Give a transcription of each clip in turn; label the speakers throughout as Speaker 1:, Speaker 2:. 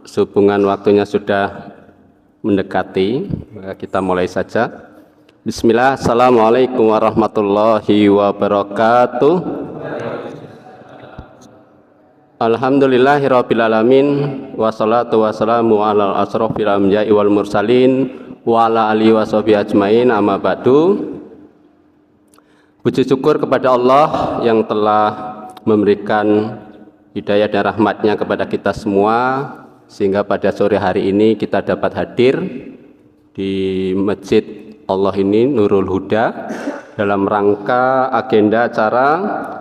Speaker 1: sehubungan waktunya sudah mendekati, maka kita mulai saja. Bismillah, assalamualaikum warahmatullahi wabarakatuh. Alhamdulillahirrabbilalamin, wassalatu wassalamu ala asrofil anbiya'i wal mursalin wa ala alihi wa sahbihi ajmain, amma ba'du. Puji syukur kepada Allah yang telah memberikan hidayah dan rahmatnya kepada kita semua, sehingga pada sore hari ini kita dapat hadir di Masjid Allah ini, Nurul Huda, dalam rangka agenda acara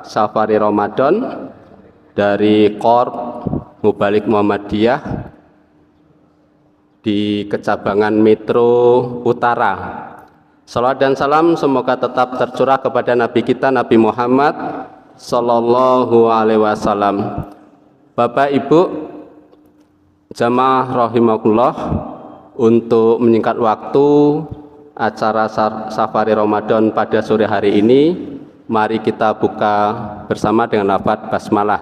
Speaker 1: Safari Ramadan dari Korp Mubalik Muhammadiyah di Kecabangan Metro Utara. Salawat dan salam semoga tetap tercurah kepada Nabi kita, Nabi Muhammad Sallallahu Alaihi Wasallam. Bapak Ibu jamaah rahimakumullah, untuk menyingkat waktu acara Safari Ramadan pada sore hari ini, mari kita buka bersama dengan lafaz basmalah.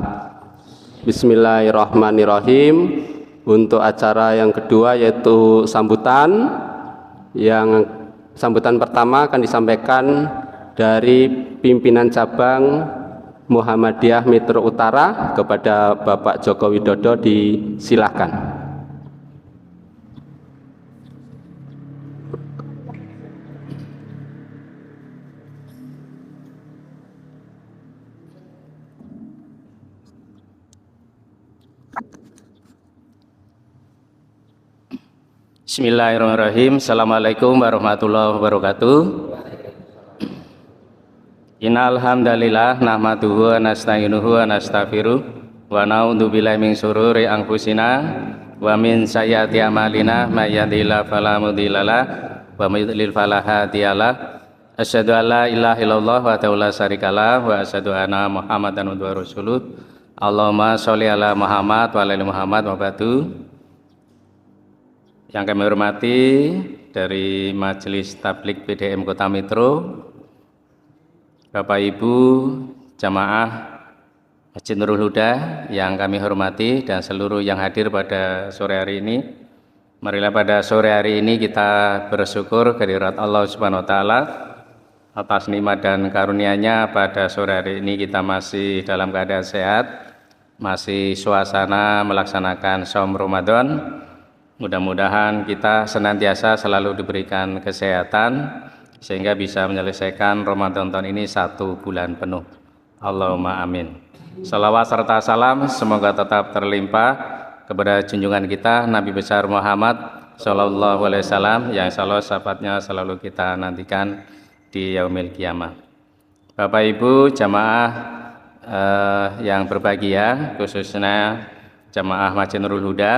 Speaker 1: Bismillahirrahmanirrahim. Untuk acara yang kedua yaitu sambutan. Yang sambutan pertama akan disampaikan dari pimpinan cabang Muhammadiyah Metro Utara kepada Bapak Joko Widodo, disilakan.
Speaker 2: Bismillahirrahmanirrahim. Assalamualaikum warahmatullahi wabarakatuh. Innal hamdalillah nahmaduhu wa nasta'inuhu wa nastaghfiruh wa na'udzu billahi min syururi anfusina wa min sayyiati a'malina may yahdihillahu fala mudhillalah wa may yudlil fala hadiyalah. Asyhadu an la ilaha illallah wa la syarikalah wa asyhadu anna Muhammadan abduhu wa rasuluh. Allahumma sholli ala Muhammad wa ala ali Muhammad wa ba'du. Yang kami hormati dari Majelis Tabligh PDM Kota Metro, Bapak Ibu jamaah Masjid Nurul Huda yang kami hormati, dan seluruh yang hadir pada sore hari ini. Marilah pada sore hari ini kita bersyukur kehadirat Allah Subhanahu wa taala atas nikmat dan karunia-Nya. Pada sore hari ini kita masih dalam keadaan sehat, masih suasana melaksanakan saum Ramadan. Mudah-mudahan kita senantiasa selalu diberikan kesehatan sehingga bisa menyelesaikan Ramadan tahun ini 1 bulan penuh. Allahumma amin. Salawat serta salam semoga tetap terlimpah kepada junjungan kita Nabi besar Muhammad Sallallahu Alaihi Wasallam, yang insyaallah syafaatnya selalu kita nantikan di yaumil kiamah. Bapak Ibu jamaah yang berbahagia, khususnya jamaah Masjid Nurul Huda,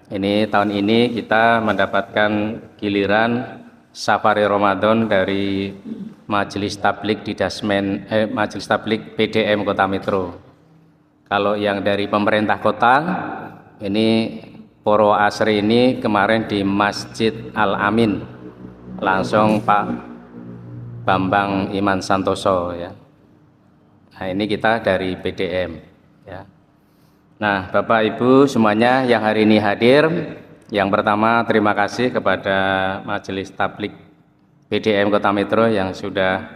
Speaker 2: ini tahun ini kita mendapatkan giliran Safari Ramadan dari Majelis Tabligh Majelis Tabligh PDM Kota Metro. Kalau yang dari pemerintah kota, ini Poro Asri ini kemarin di Masjid Al Amin, langsung Pak Bambang Iman Santoso ya. Nah, ini kita dari PDM ya. Nah, Bapak Ibu semuanya yang hari ini hadir, yang pertama terima kasih kepada Majelis Tabligh PDM Kota Metro yang sudah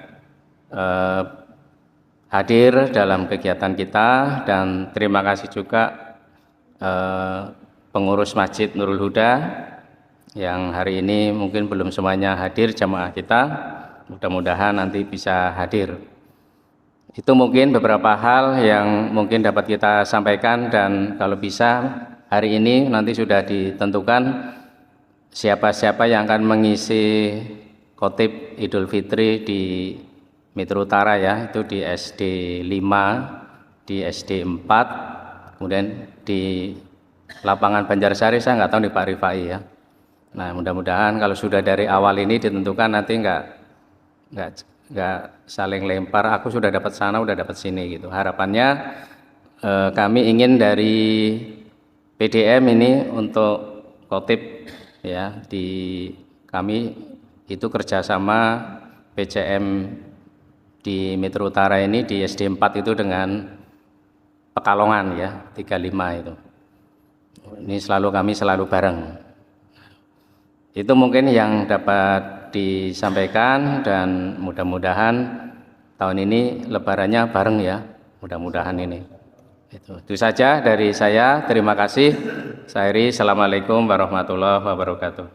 Speaker 2: hadir dalam kegiatan kita, dan terima kasih juga pengurus Masjid Nurul Huda yang hari ini mungkin belum semuanya hadir jamaah kita, mudah-mudahan nanti bisa hadir. Itu mungkin beberapa hal yang mungkin dapat kita sampaikan, dan kalau bisa hari ini nanti sudah ditentukan siapa-siapa yang akan mengisi khotib Idul Fitri di Metro Utara ya, itu di SD 5, di SD 4, kemudian di lapangan Banjarsari, saya nggak tahu di Pak Rifai ya. Nah, mudah-mudahan kalau sudah dari awal ini ditentukan, nanti nggak saling lempar, aku sudah dapat sana, udah dapat sini gitu. Harapannya kami ingin dari PDM ini untuk khotib ya, di kami itu kerjasama PCM di Metro Utara ini di SD 4 itu dengan Pekalongan ya, 35 itu. Ini kami selalu bareng. Itu mungkin yang dapat disampaikan, dan mudah-mudahan tahun ini lebarannya bareng ya. Mudah-mudahan ini. Itu saja dari saya. Terima kasih. Saya Iri. Assalamualaikum warahmatullahi wabarakatuh.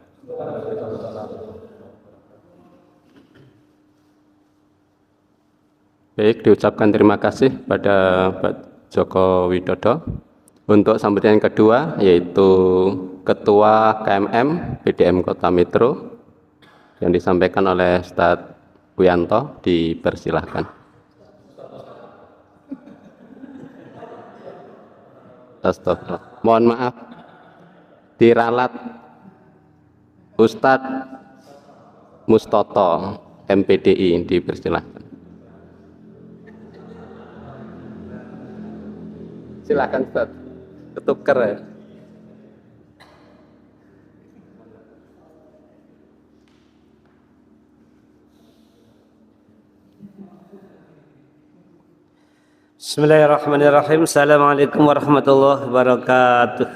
Speaker 1: Baik, diucapkan terima kasih pada Pak Joko Widodo. Untuk sambutan yang kedua, yaitu Ketua KMM PDM Kota Metro, yang disampaikan oleh Ustadz Wianto, dipersilahkan. Astagfirullah. Mohon maaf, diralat Ustadz Mustoto MPDI, dipersilahkan. Silakan Ustaz, ketuker ya.
Speaker 3: Bismillahirrahmanirrahim. Assalamualaikum warahmatullahi wabarakatuh.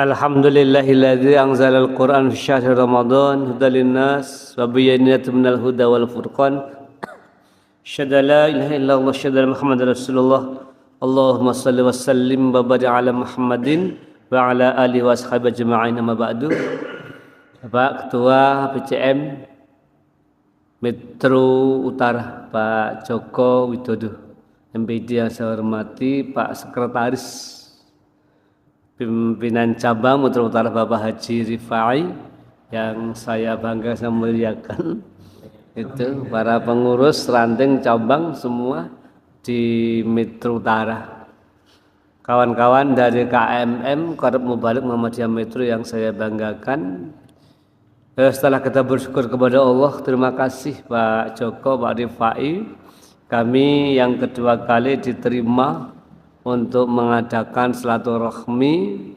Speaker 3: Alhamdulillahilladzi anzala al-Qur'an fi syahri Ramadan hudan linnas wa bayyinatin minal huda wal furqan. Asyhadu an la ilaha illallah, asyhadu anna Muhammadar Rasulullah. Allahumma shalli wa sallim wa barik ala Muhammadin wa ala alihi wa ashabihi ajma'in, amma ba'du. Bapak Ketua PCM Metro Utara Pak Joko Widodo MPD yang saya hormati, Pak Sekretaris Pimpinan Cabang Metro Utara Bapak Haji Rifai yang saya bangga, saya muliakan, itu para pengurus ranting cabang semua di Metro Utara, kawan-kawan dari KMM Korep Mubalik Muhammadiyah Metro yang saya banggakan. Setelah kita bersyukur kepada Allah, terima kasih Pak Joko, Pak Rifai, kami yang kedua kali diterima untuk mengadakan silaturahmi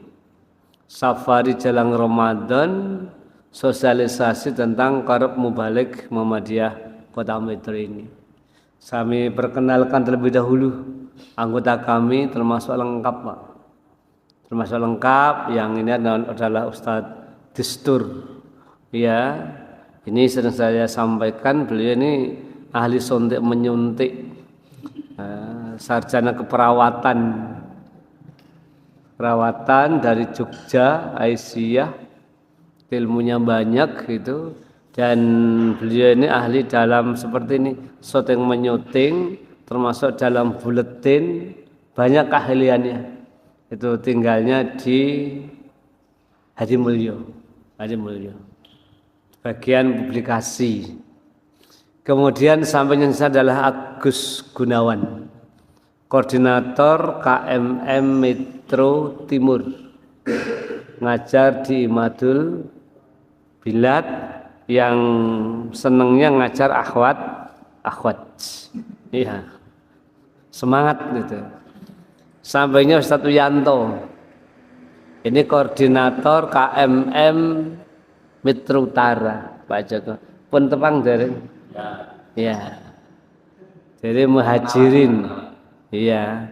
Speaker 3: safari jelang Ramadan, sosialisasi tentang Korep Mubalik Muhammadiyah Kota Metro ini. Kami perkenalkan terlebih dahulu anggota kami, termasuk lengkap Pak. Termasuk lengkap, yang ini adalah Ustadz Distur. Ya, ini sering saya sampaikan, beliau ini ahli suntik menyuntik, sarjana keperawatan dari Jogja, Aisyah, ilmunya banyak gitu, dan beliau ini ahli dalam seperti ini, syuting menyuting, termasuk dalam buletin, banyak keahliannya. Itu tinggalnya di Hadimulyo, bagian publikasi. Kemudian sampingnya saya adalah Agus Gunawan, koordinator KMM Metro Timur, ngajar di Imadul Bilad, yang senengnya ngajar akhwat. Iya, semangat gitu. Sampingnya Ustadz Wianto, ini koordinator KMM Metro Utara, Pak Joko. Pun tepang dari, ya, dari Muhajirin, iya.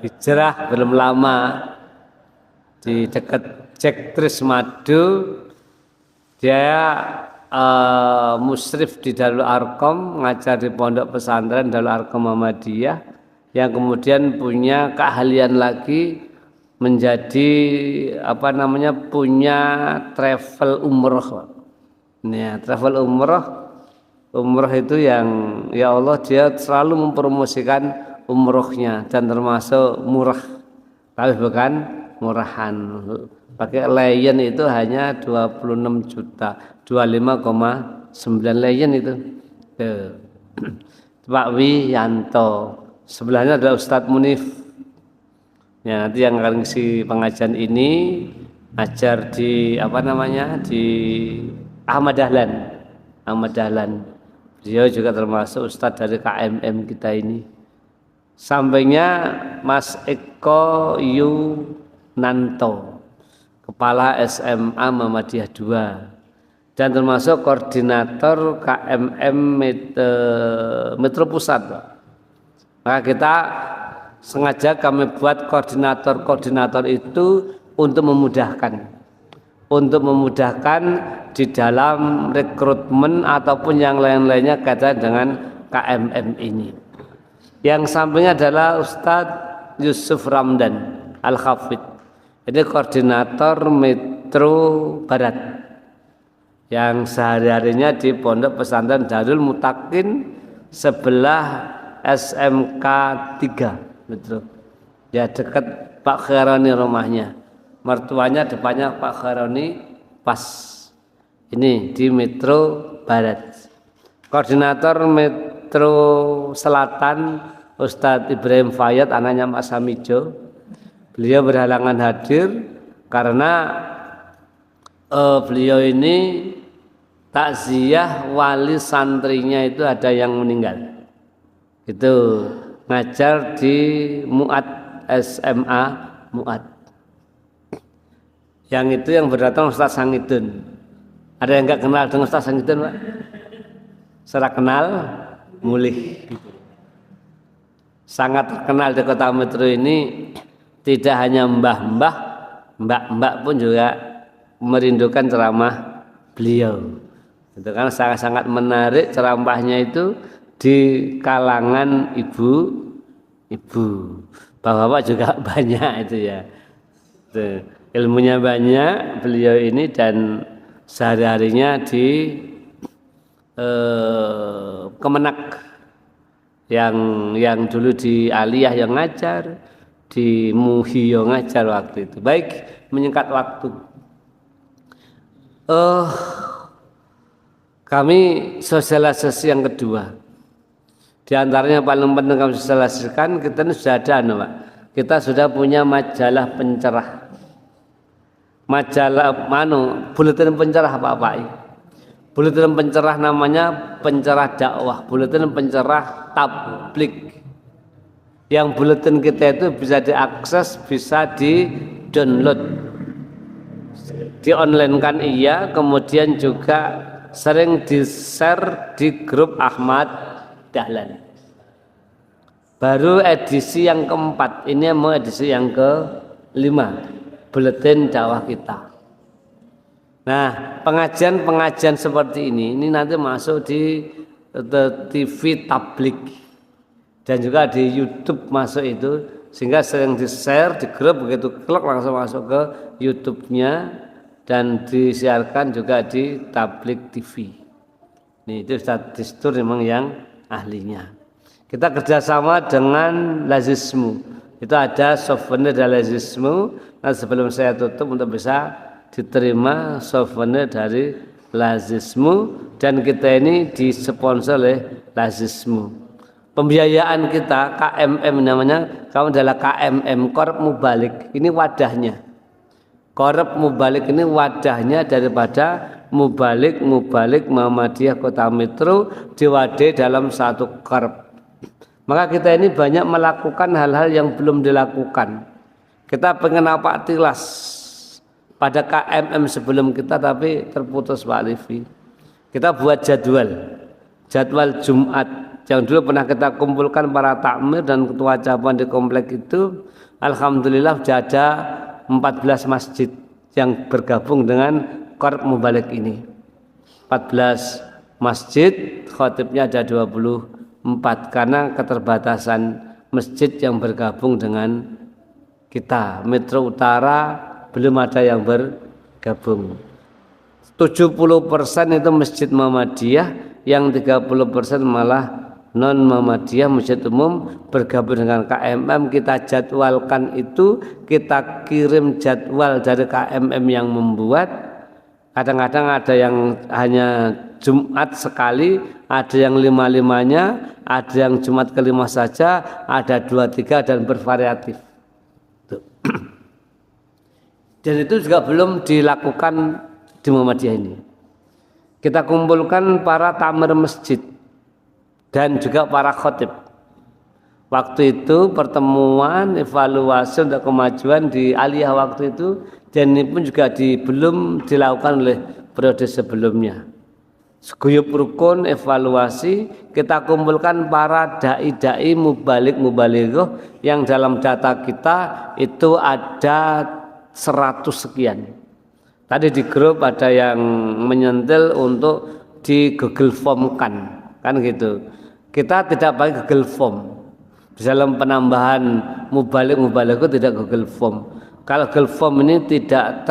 Speaker 3: Hijrah belum lama, di dekat Cektris Madu, dia musyrif di Darul Arkom, ngajar di pondok pesantren Darul Arkom Muhammadiyah, yang kemudian punya keahlian lagi menjadi punya travel umroh. Ya, travel umroh itu yang ya Allah, dia selalu mempromosikan umrohnya, dan termasuk murah, tapi bukan murahan. Pakai Lion itu hanya 26 juta, 25,9 Lion itu. Pak Wianto, sebelahnya adalah Ustadz Munif. Ya, nanti yang akan ngisi pengajian ini ajar di di Ahmad Dahlan. Beliau juga termasuk Ustadz dari KMM kita ini. Sampingnya Mas Eko Yunanto, Kepala SMA Muhammadiyah 2. dan termasuk koordinator KMM Metro Pusat, Pak. Maka kita sengaja kami buat koordinator itu untuk memudahkan di dalam rekrutmen ataupun yang lain-lainnya kaitan dengan KMM ini. Yang sampingnya adalah Ustadz Yusuf Ramdan Al-Hafidh. Ini koordinator Metro Barat yang sehari-harinya di Pondok Pesantren Darul Mutakin sebelah SMK 3 Metro. Ya dekat Pak Khaironi rumahnya. Mertuanya depannya Pak Khaironi pas. Ini di Metro Barat. Koordinator Metro Selatan Ustadz Ibrahim Fayad, anaknya Mas Hamijo. Beliau berhalangan hadir karena beliau ini takziah wali santrinya itu ada yang meninggal. Itu ngajar di Muat SMA Muat. Yang itu yang berdatang Ustaz Sangidun. Ada yang enggak kenal dengan Ustaz Sangidun, Pak? Secara kenal, mulih. Sangat terkenal di Kota Metro ini. Tidak hanya mbah-mbah, mbak-mbak pun juga merindukan ceramah beliau. Itu kan sangat-sangat menarik ceramahnya itu di kalangan ibu-ibu. Bapak-bapak juga banyak itu ya. Itu, ilmunya banyak beliau ini dan sehari-harinya di Kemenak yang dulu di Aliyah yang ngajar, di Muhyo ngajar waktu itu. Baik, menyingkat waktu. Kami sosialisasi yang kedua. Di antaranya paling penting kami sosialisasikan, kita ini sudah ada, Pak. Kita sudah punya majalah pencerah. Majalah buletin pencerah Pak. Buletin pencerah namanya pencerah dakwah, buletin pencerah tablik. Yang buletin kita itu bisa diakses, bisa di-download. Di-online-kan iya, kemudian juga sering di-share di grup Ahmad Dahlan. Baru edisi yang keempat, ini mau edisi yang ke-5. Buletin dakwah kita. Nah, pengajian seperti ini nanti masuk di TV tablik dan juga di YouTube masuk itu, sehingga sering di-share di grup, begitu klik langsung masuk ke YouTube-nya dan disiarkan juga di tablik TV. Ini itu statistik memang yang ahlinya. Kita kerjasama dengan Lazismu. Itu ada souvenir dari Lazismu. Nah, sebelum saya tutup untuk bisa diterima souvenir dari Lazismu, dan kita ini disponsor oleh Lazismu. Pembiayaan kita KMM namanya, kamu adalah KMM Korp Mubalik. Ini wadahnya. Korp Mubalik ini wadahnya daripada Mubalik Muhammadiyah Kota Metro diwadai dalam satu korp. Maka kita ini banyak melakukan hal-hal yang belum dilakukan. Kita pengen apa tilas pada KMM sebelum kita, tapi terputus Pak Livi. Kita buat jadwal Jumat yang dulu pernah kita kumpulkan para takmir dan ketua cabang di komplek itu. Alhamdulillah sudah ada 14 masjid yang bergabung dengan Korp Mubalik ini. 14 masjid, khotibnya ada 24 karena keterbatasan masjid yang bergabung dengan kita. Metro Utara belum ada yang bergabung. 70% itu masjid Muhammadiyah, yang 30% malah non Muhammadiyah, masjid umum bergabung dengan KMM. Kita jadwalkan itu, kita kirim jadwal dari KMM yang membuat. Kadang-kadang ada yang hanya Jumat sekali, ada yang 5-5-nya, ada yang Jumat ke-5 saja, ada 2-3 dan bervariatif. Dan itu juga belum dilakukan di Muhammadiyah ini. Kita kumpulkan para tamir masjid dan juga para khotib. Waktu itu pertemuan evaluasi untuk kemajuan di Aliyah waktu itu dan ini pun juga belum dilakukan oleh periode sebelumnya. Seguyup rukun evaluasi kita kumpulkan para dai-dai mubalik-mubalighah yang dalam data kita itu ada 100 sekian. Tadi di grup ada yang menyentil untuk di Google Form kan gitu. Kita tidak pakai Google Form. Di dalam penambahan mubalik-mubalighah tidak Google Form. Kalau Google Form ini tidak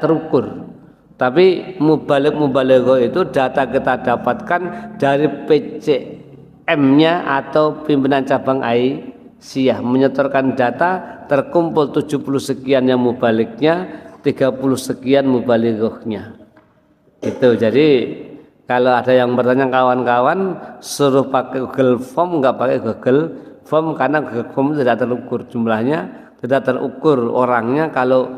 Speaker 3: terukur. Tapi mubalik-mubalighah itu data kita dapatkan dari PCM-nya atau pimpinan cabang Aisyah menyetorkan data terkumpul 70 sekian yang mubaliknya, 30 sekian mubalighahnya. Itu jadi kalau ada yang bertanya kawan-kawan suruh pakai Google Form, enggak pakai Google Form karena Google Form tidak terukur jumlahnya, tidak terukur orangnya. Kalau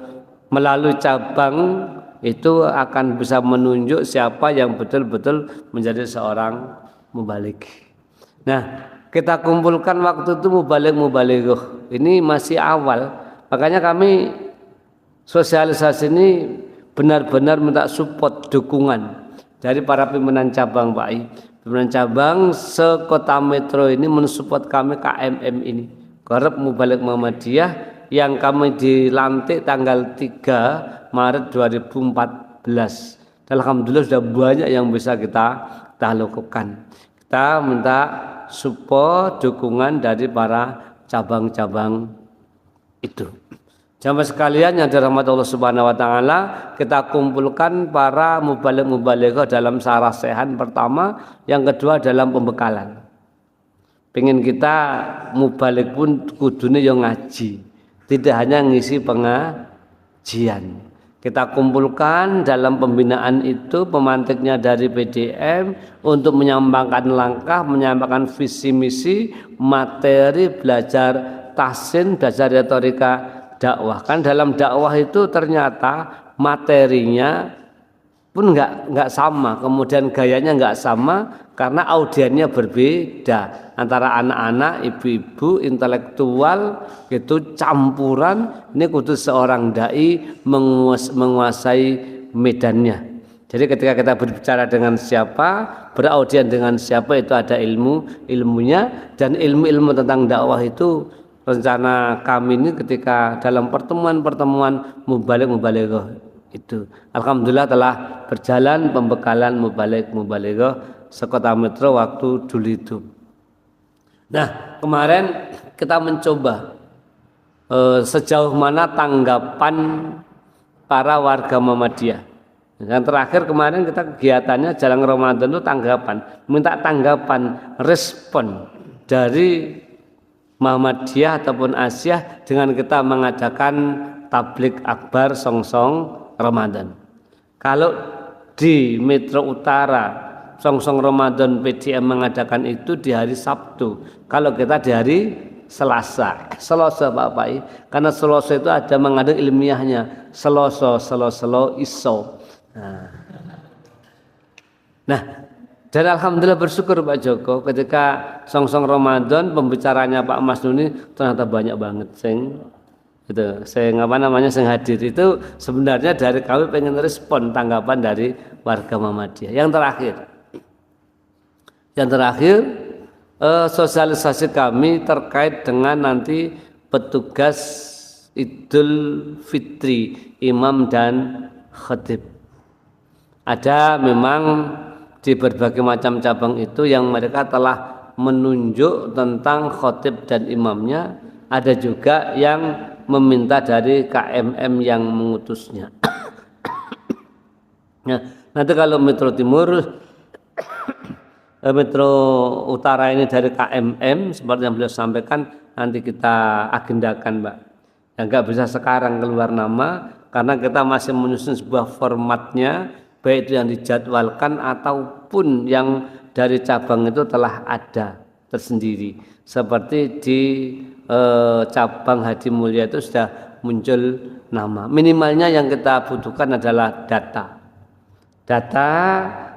Speaker 3: melalui cabang itu akan bisa menunjuk siapa yang betul-betul menjadi seorang mubalik. Nah, kita kumpulkan waktu itu mubalik-mubalighah. Ini masih awal, makanya kami sosialisasi ini benar-benar minta support, dukungan dari para pimpinan cabang Pak I. Pimpinan cabang sekota Metro ini mensupport kami KMM ini. Korep Mubalik Muhammadiyah yang kami dilantik tanggal 3 Maret 2014. Alhamdulillah sudah banyak yang bisa kita lakukan. Kita minta support, dukungan dari para cabang-cabang itu. Jamaah sekalian yang dirahmati Allah Subhanahu wa taala, kita kumpulkan para mubalik-mubalighah dalam sarasehan pertama, yang kedua dalam pembekalan. Pengen kita mubalik pun kudune yang ngaji, tidak hanya ngisi pengajian. Kita kumpulkan dalam pembinaan itu pemantiknya dari PDM untuk menyampaikan langkah, menyampaikan visi misi, materi, belajar tahsin, belajar retorika dakwah. Kan dalam dakwah itu ternyata materinya pun nggak sama, kemudian gayanya nggak sama karena audiennya berbeda antara anak-anak, ibu-ibu, intelektual gitu campuran. Ini kudu seorang dai menguasai medannya. Jadi ketika kita berbicara dengan siapa, beraudien dengan siapa, itu ada ilmunya, dan ilmu-ilmu tentang dakwah itu rencana kami ini ketika dalam pertemuan-pertemuan mubalik-mubalighah itu alhamdulillah telah berjalan pembekalan mubalik-mubalighah sekota Metro waktu dulu itu. Nah, kemarin kita mencoba sejauh mana tanggapan para warga Muhammadiyah. Yang terakhir kemarin kita kegiatannya Jalan Ramadan itu minta tanggapan, respon dari Muhammadiyah ataupun Asyah dengan kita mengadakan tablik akbar songsong Ramadan. Kalau di Metro Utara songsong Ramadan PDM mengadakan itu di hari Sabtu, kalau kita di hari Selasa Pak Pai, karena Selasa itu ada mengandung ilmiahnya, Selasa iso. Nah, dan alhamdulillah bersyukur Pak Joko ketika songsong Ramadan pembicaranya Pak Mas Nuni ternyata banyak banget itu sing hadir itu sebenarnya dari kami pengen respon tanggapan dari warga Muhammadiyah. Yang terakhir sosialisasi kami terkait dengan nanti petugas Idul Fitri, imam dan khatib. Ada memang di berbagai macam cabang itu yang mereka telah menunjuk tentang khatib dan imamnya. Ada juga yang meminta dari KMM yang mengutusnya. Nah, nanti kalau Metro Timur, Metro Utara ini dari KMM seperti yang beliau sampaikan, nanti kita agendakan Mbak. Ya, nggak bisa sekarang keluar nama karena kita masih menyusun sebuah formatnya, baik itu yang dijadwalkan ataupun yang dari cabang itu telah ada tersendiri. Seperti di cabang Hadi Mulia itu sudah muncul nama. Minimalnya yang kita butuhkan adalah data.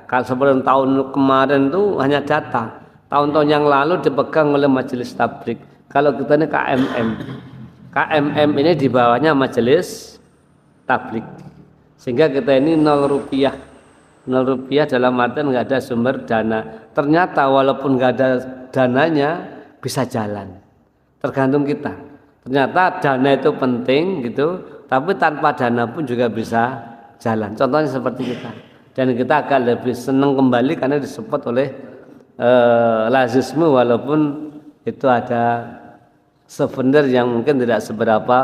Speaker 3: Kalau seperti tahun kemarin itu hanya data. Tahun-tahun yang lalu dipegang oleh Majelis Tablik. Kalau kita ini KMM. KMM ini di bawahnya Majelis tablik. Sehingga kita ini 0 rupiah. 0 rupiah dalam artian nggak ada sumber dana. Ternyata walaupun nggak ada dananya bisa jalan. Tergantung kita. Ternyata dana itu penting gitu, tapi tanpa dana pun juga bisa jalan. Contohnya seperti kita. Dan kita agak lebih senang kembali karena disupport oleh lazisme, walaupun itu ada souvenir yang mungkin tidak seberapa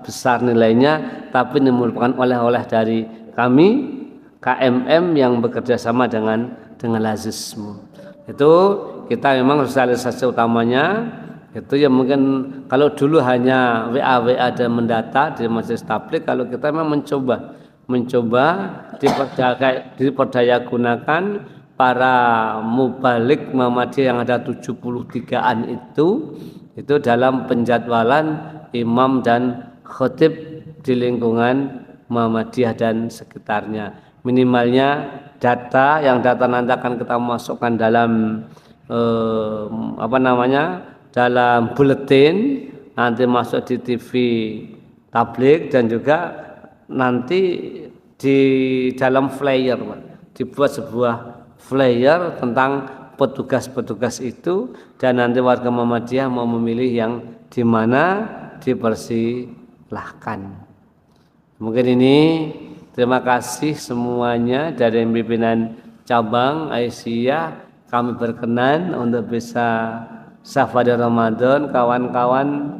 Speaker 3: besar nilainya, tapi ini merupakan oleh-oleh dari kami KMM yang bekerja sama dengan lazisme. Itu kita memang sosialisasi utamanya itu ya, mungkin kalau dulu hanya WA dan mendata di majelis tabligh, kalau kita memang mencoba diperdaya gunakan para mubalik Muhammadiyah yang ada 73-an itu dalam penjadwalan imam dan khatib di lingkungan Muhammadiyah dan sekitarnya. Minimalnya data nanti akan kita masukkan dalam dalam buletin, nanti masuk di TV tabligh, dan juga nanti di dalam flyer, dibuat sebuah flyer tentang petugas-petugas itu, dan nanti warga Muhammadiyah mau memilih yang di mana dipersilahkan. Mungkin ini. Terima kasih semuanya dari pimpinan cabang Aisyah. Kami berkenan untuk bisa safari Ramadan, kawan-kawan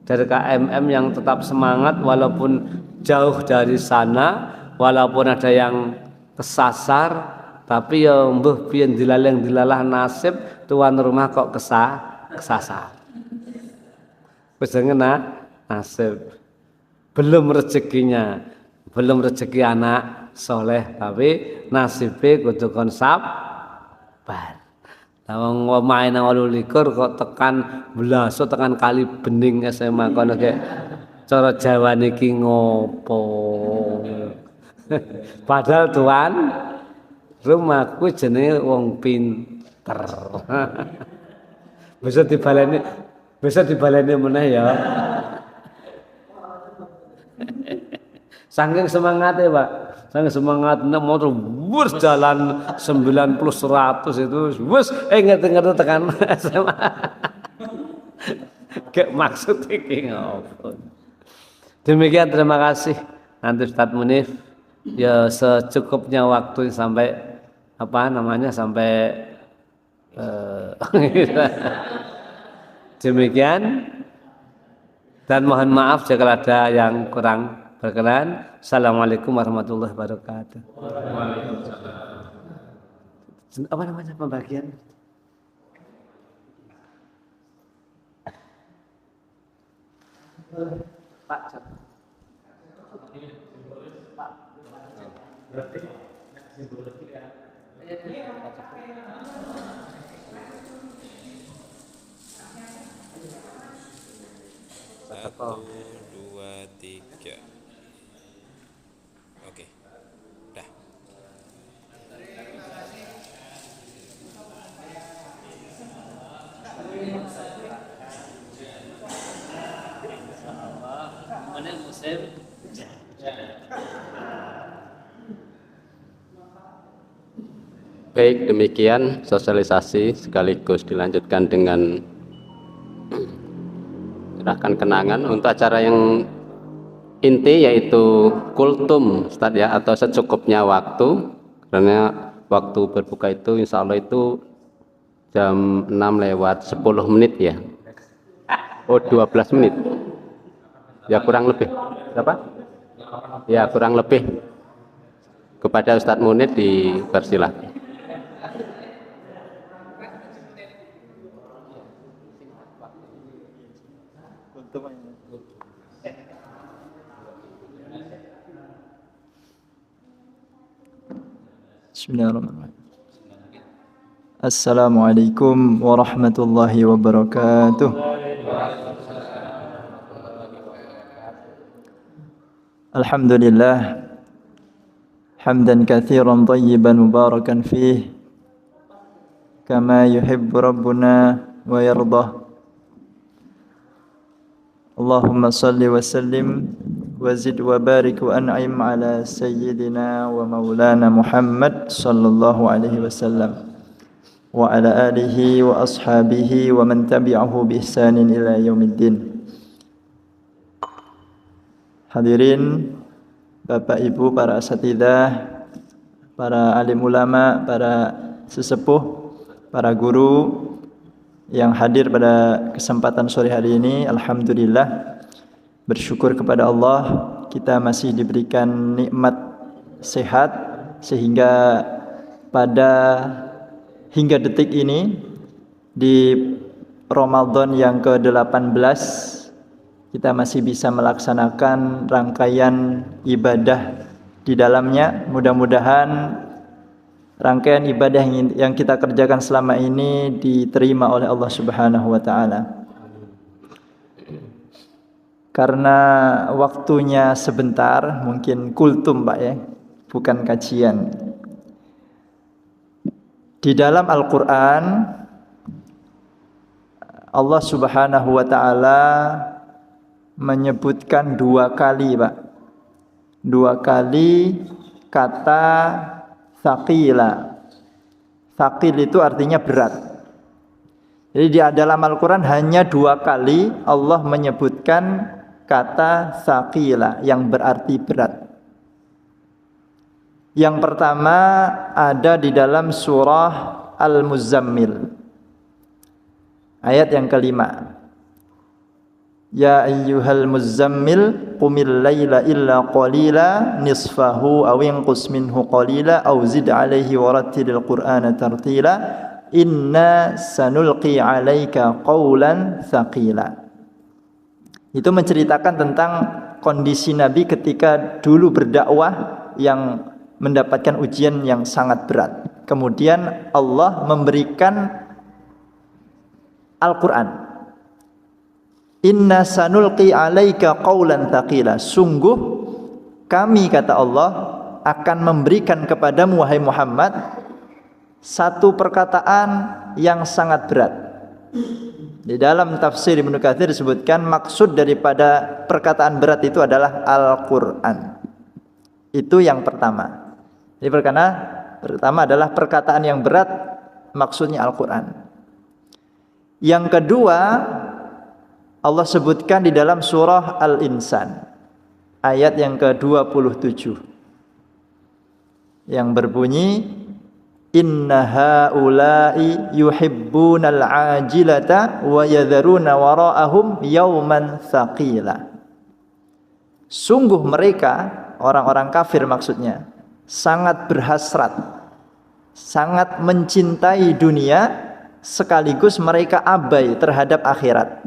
Speaker 3: dari KMM yang tetap semangat walaupun jauh dari sana, walaupun ada yang kesasar, tapi ya mbuh pian dilalah nasib tuan rumah kok kesasar. Wis ngena nasib. Belum rezekinya. Belum rezeki anak soleh, tapi nasibnya kudu kon sabar. Wong main nang 28 kok tekan Blaso, tekan Kali Bening SMA kono ge cara Jawa niki ngopo. Padahal tuan rumahku jenenge wong pinter. Bisa dibaleni meneh ya. Saking semangatnya Pak, saking semangat motor bus jalan 90 100 itu bus ngerti tekan SMA. Gak maksud iki ngopo. Demikian, terima kasih. Nanti Ustadz Munif ya secukupnya waktu sampai sampai demikian, dan mohon maaf jika ada yang kurang berkenan. Assalamualaikum warahmatullahi wabarakatuh. Apa namanya pembagian? Pak.
Speaker 4: Satu, dua, tiga. Oke, dah.
Speaker 1: Baik, demikian sosialisasi sekaligus dilanjutkan dengan serahkan kenangan untuk acara yang inti, yaitu kultum Ustaz ya, atau secukupnya waktu, karena waktu berbuka itu insya Allah itu jam 6:10 ya. Oh 12 menit ya, kurang lebih berapa ya, kurang lebih. Kepada Ustadz Munir dipersilakan.
Speaker 5: Bismillahirrahmanirrahim. Assalamualaikum warahmatullahi wabarakatuh. Alhamdulillah hamdan katsiran thayyiban mubarakan fih kama yuhibbu rabbuna wa yardah. Allahumma salli wa sallim وزد وبارك وأنعم على سيدنا ومولانا محمد صلى الله عليه وسلم وعلى آله وأصحابه ومن تبعه بإحسان إلى يوم الدين. Hadirin Bapak Ibu, para asatidzah, para alim ulama, para sesepuh, para guru yang hadir pada kesempatan sore hari ini, alhamdulillah bersyukur kepada Allah kita masih diberikan nikmat sehat sehingga hingga detik ini di Ramadan yang ke-18 kita masih bisa melaksanakan rangkaian ibadah di dalamnya. Mudah-mudahan rangkaian ibadah yang kita kerjakan selama ini diterima oleh Allah Subhanahu wa taala. Karena waktunya sebentar, mungkin kultum Pak ya, bukan kajian. Di dalam Al-Qur'an Allah Subhanahu wa taala menyebutkan 2 kali Pak. 2 kali kata thaqila. Thaqil itu artinya berat. Jadi di dalam Al-Quran hanya 2 kali Allah menyebutkan kata thaqila yang berarti berat. Yang pertama ada di dalam surah Al-Muzammil ayat yang ke-5. Ya ayyuhal muzammil qumil laila illa qalila nisfahu aw inqus minhu qalila aw zid alaihi warattilil qur'ana tartila inna sanulqi alaika qawlan thaqila. Itu menceritakan tentang kondisi Nabi ketika dulu berdakwah yang mendapatkan ujian yang sangat berat. Kemudian Allah memberikan Al-Qur'an. Inna sanulqi alaika qawlan thaqila. Sungguh kami, kata Allah, akan memberikan kepadamu wahai Muhammad satu perkataan yang sangat berat. Di dalam tafsir Ibnu Katsir disebutkan maksud daripada perkataan berat itu adalah Al-Qur'an. Itu yang pertama. Jadi pertama adalah perkataan yang berat, maksudnya Al-Qur'an. Yang kedua Allah sebutkan di dalam surah Al-Insan ayat yang ke-27 yang berbunyi inna haula'i yuhibbunal ajilata wa yadharuna wara'ahum yauman thaqila. Sungguh mereka, orang-orang kafir maksudnya, sangat berhasrat, sangat mencintai dunia, sekaligus mereka abai terhadap akhirat.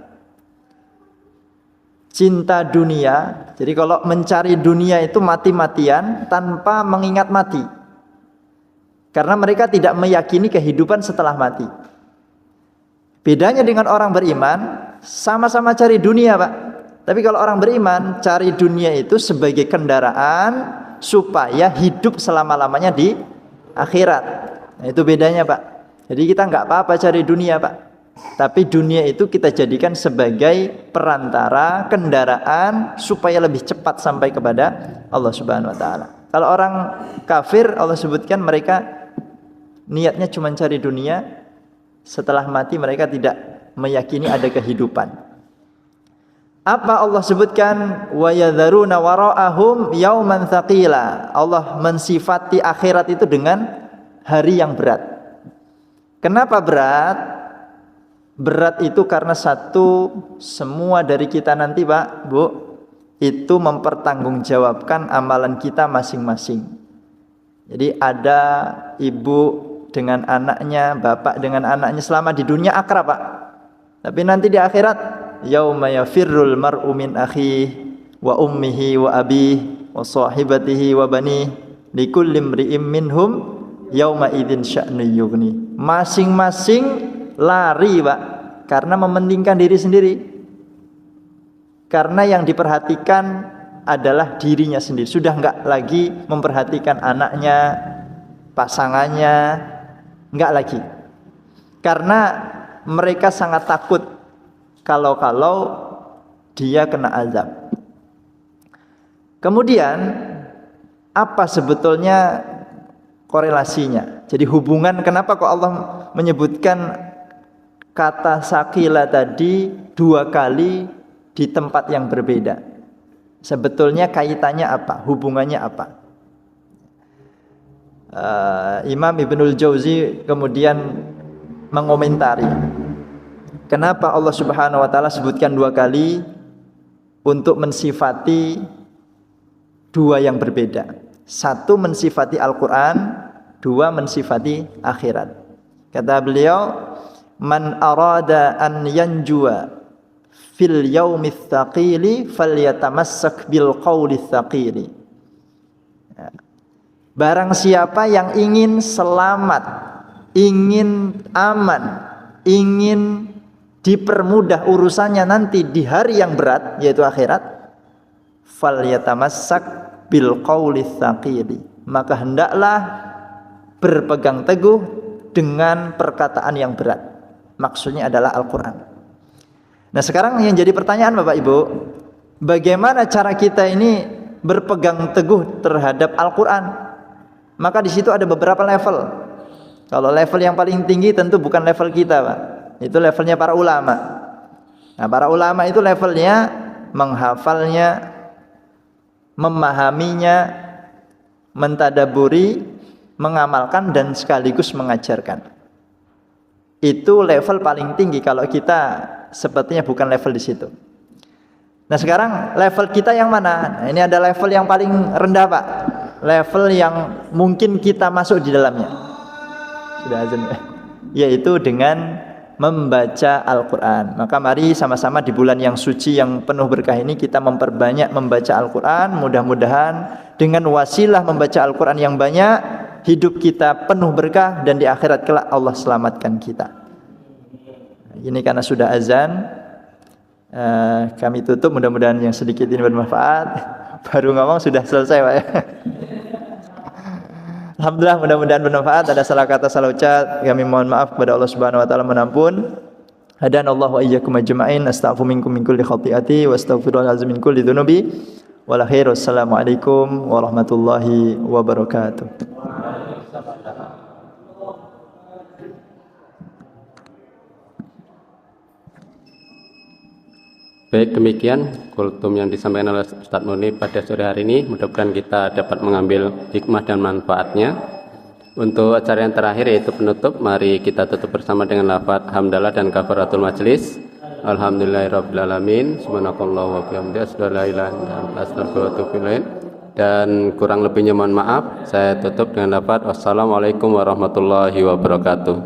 Speaker 5: Cinta dunia, jadi kalau mencari dunia itu mati-matian tanpa mengingat mati. Karena mereka tidak meyakini kehidupan setelah mati. Bedanya dengan orang beriman, sama-sama cari dunia Pak. Tapi kalau orang beriman, cari dunia itu sebagai kendaraan supaya hidup selama-lamanya di akhirat. Nah, itu bedanya Pak. Jadi kita nggak apa-apa cari dunia Pak. Tapi dunia itu kita jadikan sebagai perantara, kendaraan supaya lebih cepat sampai kepada Allah Subhanahu wa taala. Kalau orang kafir Allah sebutkan mereka niatnya cuma cari dunia, setelah mati mereka tidak meyakini ada kehidupan. Apa Allah sebutkan wa yadharuna wara'ahum yauman thaqila. Allah mensifati akhirat itu dengan hari yang berat. Kenapa berat? Berat itu karena satu, semua dari kita nanti Pak, Bu, itu mempertanggungjawabkan amalan kita masing-masing. Jadi ada ibu dengan anaknya, bapak dengan anaknya, selama di dunia akrab Pak. Tapi nanti di akhirat, yauma yafirrul mar'u min akhihi wa ummihi wa abihi wa sahibatihi wa banihi likulli imri'im minhum yauma idzin sya'nu yughni. Masing-masing lari Pak, karena mementingkan diri sendiri. Karena yang diperhatikan adalah dirinya sendiri. Sudah enggak lagi memperhatikan anaknya, pasangannya, enggak lagi. Karena mereka sangat takut kalau dia kena azab. Kemudian apa sebetulnya korelasinya? Jadi hubungan, kenapa kok Allah menyebutkan kata sakila tadi 2 kali di tempat yang berbeda? Sebetulnya kaitannya apa? Hubungannya apa? Imam Ibnul Jauzi kemudian mengomentari kenapa Allah Subhanahu wa taala sebutkan 2 kali untuk mensifati 2 yang berbeda. 1 mensifati Al-Qur'an, 2 mensifati akhirat. Kata beliau, man arada an yanjua fil yaumits tsaqili falyatamassak bil qawli tsaqili. Barang siapa yang ingin selamat, ingin aman, ingin dipermudah urusannya nanti di hari yang berat, yaitu akhirat, falyatamassak bil qawli tsaqili, maka hendaklah berpegang teguh dengan perkataan yang berat. Maksudnya adalah Al-Qur'an. Nah, sekarang yang jadi pertanyaan Bapak Ibu, bagaimana cara kita ini berpegang teguh terhadap Al-Qur'an? Maka di situ ada beberapa level. Kalau level yang paling tinggi tentu bukan level kita, Pak. Itu levelnya para ulama. Nah, para ulama itu levelnya menghafalnya, memahaminya, mentadaburi, mengamalkan dan sekaligus mengajarkan. Itu level paling tinggi. Kalau kita sepertinya bukan level di situ. Nah, sekarang level kita yang mana? Nah, ini ada level yang paling rendah, Pak. Level yang mungkin kita masuk di dalamnya. Sudah azan ya? Yaitu dengan membaca Al-Quran. Maka mari sama-sama di bulan yang suci yang penuh berkah ini kita memperbanyak membaca Al-Quran. Mudah-mudahan dengan wasilah membaca Al-Quran yang banyak, hidup kita penuh berkah dan di akhirat kelak Allah selamatkan kita. Ini karena sudah azan, kami tutup. Mudah-mudahan yang sedikit ini bermanfaat. Baru ngomong sudah selesai, Pak ya. Alhamdulillah, mudah-mudahan bermanfaat. Ada salah kata, salah ucap, kami mohon maaf kepada Allah Subhanahu wa taala, menampun. Hadanallahu wa iyyakum ajma'in. Astaghfiru minkum min kulli khati'ati wa astaghfirullahal azim min kulli dzunubi. Wal khairu. Assalamualaikum warahmatullahi wabarakatuh.
Speaker 1: Baik, demikian kultum yang disampaikan oleh Ustadz Murni pada sore hari ini. Mudah-mudahan kita dapat mengambil hikmah dan manfaatnya. Untuk acara yang terakhir yaitu penutup, mari kita tutup bersama dengan lafaz hamdalah dan kafaratul majlis. Alhamdulillahirabbil subhanakallah wa bihamdihi asyhadu an la ilaha illa anta astaghfiruka wa atubu ilaik. Dan kurang lebihnya mohon maaf. Saya tutup dengan lafaz wassalamualaikum warahmatullahi wabarakatuh.